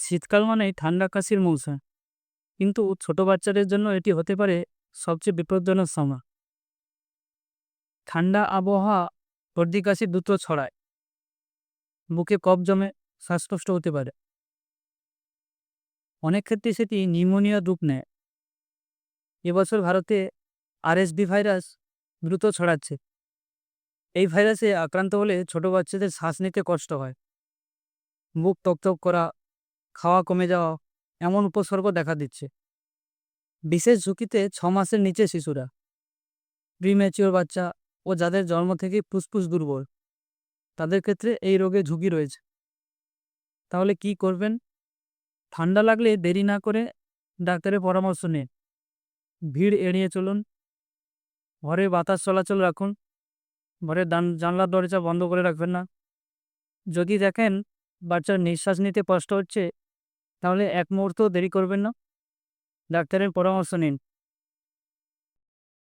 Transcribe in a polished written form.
শীতকাল মানেই ঠান্ডা কাশির মৌসুম, কিন্তু ছোট বাচ্চাদের জন্য এটি হতে পারে সবচেয়ে বিপজ্জনক সময়। ঠান্ডা আবহাওয়া সর্দি কাশি দ্রুত ছড়ায়, বুকে কফ জমে, শ্বাসকষ্ট হতে পারে। অনেক ক্ষেত্রে সেটি নিউমোনিয়ার রূপ নেয়। এবছর ভারতে আরএসভি ভাইরাস দ্রুত ছড়াচ্ছে। এই ভাইরাসে আক্রান্ত হলে ছোট বাচ্চাদের শ্বাস নিতে কষ্ট হয়, বুক টকটক করা, খাওয়া কমে যাওয়া এমন উপসর্গ দেখা দিচ্ছে। বিশেষ ঝুঁকিতে 6 মাসের নিচে শিশুরা, প্রিম্যাচিওর বাচ্চা ও যাদের জন্ম থেকেই ফুসফুস দুর্বল, তাদের ক্ষেত্রে এই রোগে ঝুঁকি রয়েছে। তাহলে কি করবেন? ঠান্ডা লাগলে দেরি না করে ডাক্তারের পরামর্শ নিন। ভিড় এড়িয়ে চলুন, ঘরে বাতাস চলাচল রাখুন, ঘরের জানলার দরজা বন্ধ করে রাখবেন না। যদি দেখেন বাচ্চার নিঃশ্বাস নিতে কষ্ট হচ্ছে, তাহলে এক মুহূর্ত দেরি করবেন না, ডাক্তারের পরামর্শ নিন।